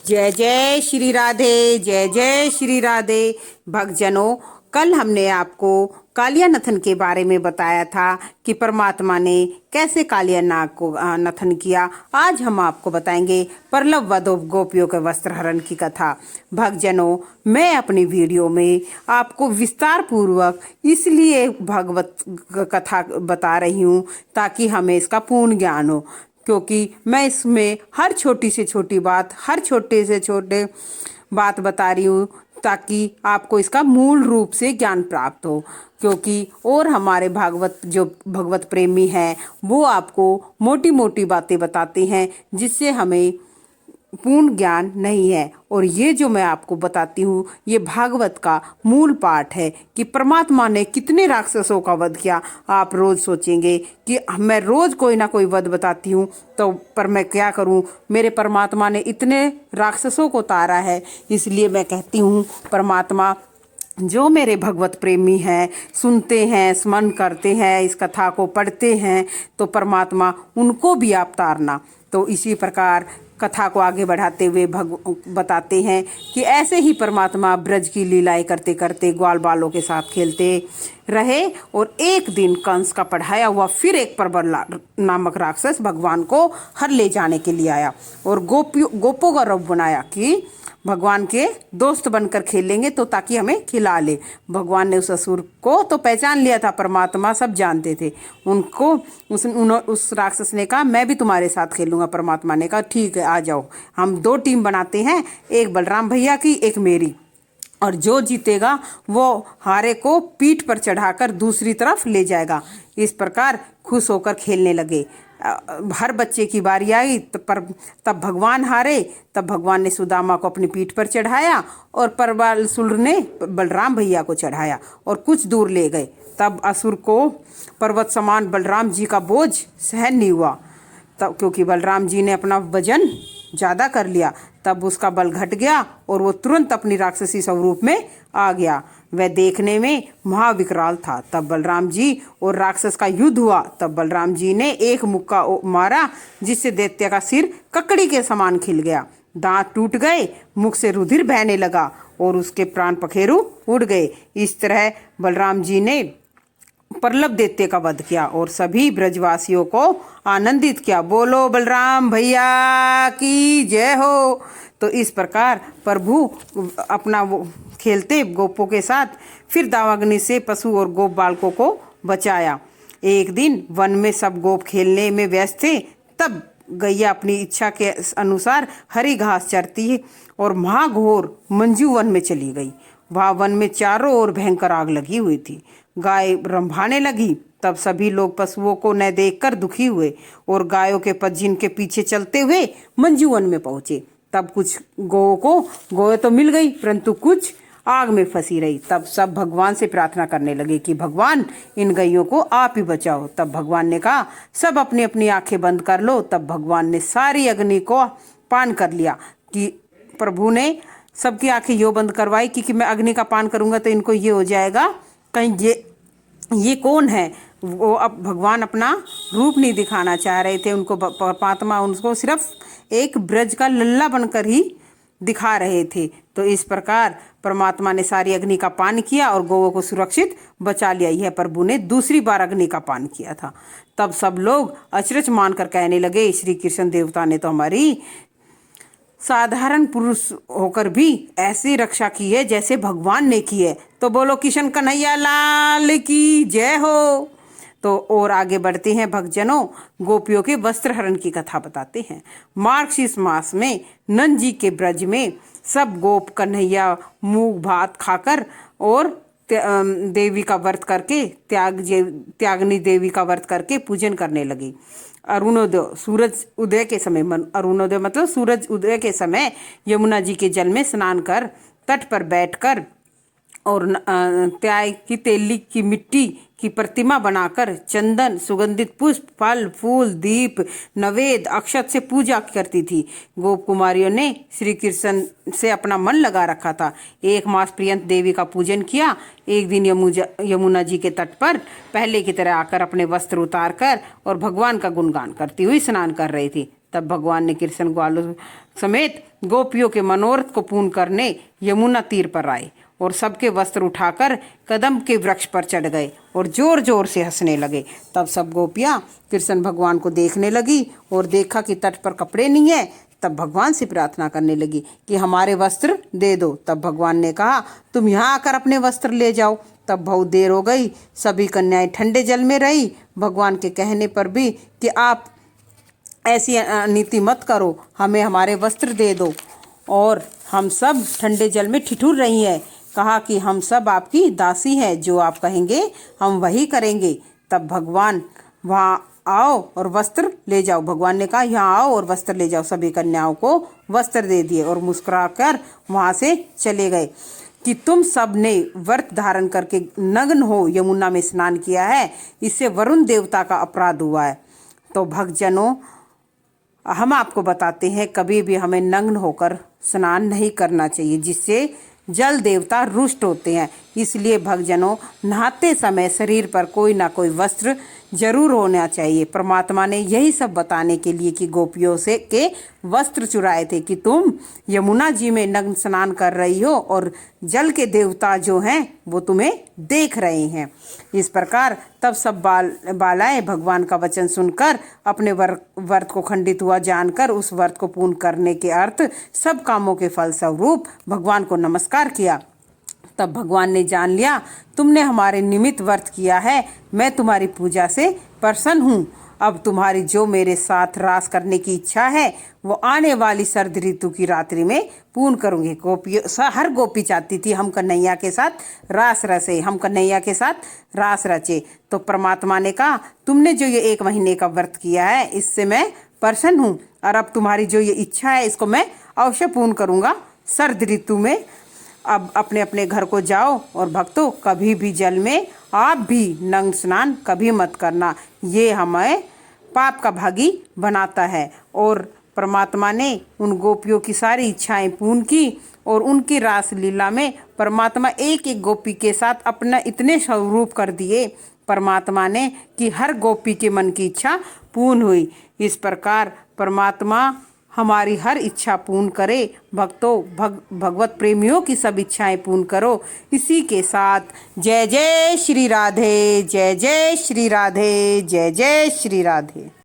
जय जय श्री राधे, जय जय श्री राधे। भक्तजनों, कल हमने आपको कालिया नथन के बारे में बताया था कि परमात्मा ने कैसे कालिया नाग को नथन किया। आज हम आपको बताएंगे प्रलभ वध गोपियों के वस्त्र हरण की कथा। भक्तजनों, मैं अपनी वीडियो में आपको विस्तार पूर्वक इसलिए भगवत कथा बता रही हूँ ताकि हमें इसका पूर्ण ज्ञान हो, क्योंकि मैं इसमें हर छोटी से छोटी बात, हर छोटे से छोटे बात बता रही हूँ ताकि आपको इसका मूल रूप से ज्ञान प्राप्त हो। क्योंकि और हमारे भागवत जो भगवत प्रेमी हैं वो आपको मोटी मोटी बातें बताते हैं जिससे हमें पूर्ण ज्ञान नहीं है। और ये जो मैं आपको बताती हूँ ये भागवत का मूल पाठ है कि परमात्मा ने कितने राक्षसों का वध किया। आप रोज सोचेंगे कि मैं रोज कोई ना कोई वध बताती हूँ तो पर मैं क्या करूँ, मेरे परमात्मा ने इतने राक्षसों को तारा है। इसलिए मैं कहती हूँ परमात्मा जो मेरे भगवत प्रेमी हैं, सुनते हैं, स्मरण करते हैं, इस कथा को पढ़ते हैं, तो परमात्मा उनको भी आप तारना। तो इसी प्रकार कथा को आगे बढ़ाते हुए बताते हैं कि ऐसे ही परमात्मा ब्रज की लीलाएं करते करते ग्वाल बालों के साथ खेलते रहे। और एक दिन कंस का पढ़ाया हुआ फिर एक प्रबल नामक राक्षस भगवान को हर ले जाने के लिए आया और गोपों का रूप बनाया कि भगवान के दोस्त बनकर खेलेंगे तो ताकि हमें खिला ले। भगवान ने उस असुर को तो पहचान लिया था, परमात्मा सब जानते थे उनको। उस राक्षस ने कहा मैं भी तुम्हारे साथ खेलूंगा। परमात्मा ने कहा ठीक है, आ जाओ, हम दो टीम बनाते हैं, एक बलराम भैया की, एक मेरी, और जो जीतेगा वो हारे को पीठ पर चढ़ाकर दूसरी तरफ ले जाएगा। इस प्रकार खुश होकर खेलने लगे। हर बच्चे की बारी आई तब भगवान हारे। तब भगवान ने सुदामा को अपनी पीठ पर चढ़ाया और परबासुर ने बलराम भैया को चढ़ाया और कुछ दूर ले गए। तब असुर को पर्वत समान बलराम जी का बोझ सहन नहीं हुआ, तब क्योंकि बलराम जी ने अपना वजन ज़्यादा कर लिया। तब उसका बल घट गया और वो तुरंत अपनी राक्षसी स्वरूप में आ गया। वह देखने में महाविकराल था। तब बलराम जी और राक्षस का युद्ध हुआ। तब बलराम जी ने एक मुक्का मारा जिससे दैत्य का सिर ककड़ी के समान खिल गया, दांत टूट गए, मुख से रुधिर बहने लगा और उसके प्राण पखेरु उड़ गए। इस तरह बलराम जी ने प्रलभ दैत्य का वध किया और सभी ब्रजवासियों को आनंदित किया। बोलो बलराम भैया की जय हो। तो इस प्रकार प्रभु अपना वो खेलते गोपों के साथ फिर दावाग्नि से पशु और गोप बालकों को बचाया। एक दिन वन में सब गोप खेलने में व्यस्त थे। तब गैया अपनी इच्छा के अनुसार हरी घास चरती और महाघोर मंजू वन में चली गई। वहाँ वन में चारों ओर भयंकर आग लगी हुई थी। गाय रंभाने लगी। तब सभी लोग पशुओं को न देखकर दुखी हुए और गायों के पज्जिन के पीछे चलते हुए मंजू वन में पहुंचे। तब कुछ गौओं को गौएं तो मिल गई परंतु कुछ आग में फंसी रही। तब सब भगवान से प्रार्थना करने लगे कि भगवान इन गैयों को आप ही बचाओ। तब भगवान ने कहा सब अपनी अपनी आंखें बंद कर लो। तब भगवान ने सारी अग्नि को पान कर लिया कि प्रभु ने सबकी आंखें यो बंद करवाई कि मैं अग्नि का पान करूंगा तो इनको ये हो जाएगा कहीं ये कौन है। वो अब भगवान अपना रूप नहीं दिखाना चाह रहे थे उनको, परमात्मा उनको सिर्फ एक ब्रज का लल्ला बनकर ही दिखा रहे थे। तो इस प्रकार परमात्मा ने सारी अग्नि का पान किया और गौओं को सुरक्षित बचा लिया। यह प्रभु ने दूसरी बार अग्नि का पान किया था। तब सब लोग अचरज मानकर कहने लगे श्री कृष्ण देवता ने तो हमारी साधारण पुरुष होकर भी ऐसी रक्षा की है जैसे भगवान ने की है। तो बोलो किशन कन्हैया लाल की जय हो। तो और आगे बढ़ते हैं भक्तजनों, गोपियों के वस्त्र हरण की कथा बताते हैं। मार्गशीर्ष मास में नंद जी के ब्रज में सब गोप कन्हैया मूंग भात खाकर और देवी का व्रत करके त्यागनी देवी का व्रत करके पूजन करने लगी। अरुणोदय सूरज उदय के समय, अरुणोदय मतलब सूरज उदय के समय यमुना जी के जल में स्नान कर तट पर बैठकर और त्याग की तेली की मिट्टी की प्रतिमा बनाकर चंदन, सुगंधित पुष्प, फल फूल, दीप, नवेद, अक्षत से पूजा करती थी। गोप कुमारियों ने श्री कृष्ण से अपना मन लगा रखा था। एक मास पर्यंत देवी का पूजन किया। एक दिन यमुना जी के तट पर पहले की तरह आकर अपने वस्त्र उतार कर और भगवान का गुणगान करती हुई स्नान कर रही थी। तब भगवान ने कृष्ण ग्वालों समेत गोपियों के मनोरथ को पूर्ण करने यमुना तीर पर आए और सबके वस्त्र उठाकर कदम के वृक्ष पर चढ़ गए और जोर जोर से हंसने लगे। तब सब गोपियां कृष्ण भगवान को देखने लगी और देखा कि तट पर कपड़े नहीं है। तब भगवान से प्रार्थना करने लगी कि हमारे वस्त्र दे दो। तब भगवान ने कहा, तुम यहाँ आकर अपने वस्त्र ले जाओ। तब बहुत देर हो गई, सभी कन्याएं ठंडे जल में रही। भगवान के कहने पर भी कि आप ऐसी नीति मत करो, हमें हमारे वस्त्र दे दो। और हम सब ठंडे जल में ठिठुर रही हैं। कहा कि हम सब आपकी दासी हैं, जो आप कहेंगे हम वही करेंगे। तब भगवान, वहाँ आओ और वस्त्र ले जाओ। भगवान ने कहा, यहाँ आओ और वस्त्र ले जाओ। सभी कन्याओं को वस्त्र दे दिए और मुस्कुराकर वहाँ से चले गए कि तुम सब ने व्रत धारण करके नग्न हो यमुना में स्नान किया है, इससे वरुण देवता का अपराध हुआ है। तो भक्तजनों, हम आपको बताते हैं, कभी भी हमें नग्न होकर स्नान नहीं करना चाहिए, जिससे जल देवता रुष्ट होते हैं। इसलिए भक्तजनों, नहाते समय शरीर पर कोई ना कोई वस्त्र जरूर होना चाहिए। परमात्मा ने यही सब बताने के लिए कि गोपियों से के वस्त्र चुराए थे कि तुम यमुना जी में नग्न स्नान कर रही हो और जल के देवता जो हैं वो तुम्हें देख रहे हैं। इस प्रकार तब सब बालाएं भगवान का वचन सुनकर अपने व्रत को खंडित हुआ जानकर उस व्रत को पूर्ण करने के अर्थ सब कामों के फल स्वरूप भगवान को नमस्कार किया। तब भगवान ने जान लिया, तुमने हमारे निमित्त व्रत किया है, मैं तुम्हारी पूजा से प्रसन्न हूँ। अब तुम्हारी जो मेरे साथ रास करने की इच्छा है वो आने वाली शरद ऋतु की रात्रि में पूर्ण करूँगी। हर गोपी चाहती थी हम कन्हैया के साथ रास रचे, हम कन्हैया के साथ रास रचे। तो परमात्मा ने कहा, तुमने जो ये 1 महीने का व्रत किया है इससे मैं प्रसन्न हूँ, और अब तुम्हारी जो ये इच्छा है इसको मैं अवश्य पूर्ण करूँगा शरद ऋतु में। अब अपने अपने घर को जाओ और भक्तों, कभी भी जल में आप भी नग्न स्नान कभी मत करना, ये हमें पाप का भागी बनाता है। और परमात्मा ने उन गोपियों की सारी इच्छाएं पूर्ण की और उनकी रास लीला में परमात्मा एक एक गोपी के साथ अपना इतने स्वरूप कर दिए परमात्मा ने कि हर गोपी के मन की इच्छा पूर्ण हुई। इस प्रकार परमात्मा हमारी हर इच्छा पूर्ण करे। भक्तों, भगवत प्रेमियों की सब इच्छाएं पूर्ण करो। इसी के साथ जय जय श्री राधे, जय जय श्री राधे, जय जय श्री राधे।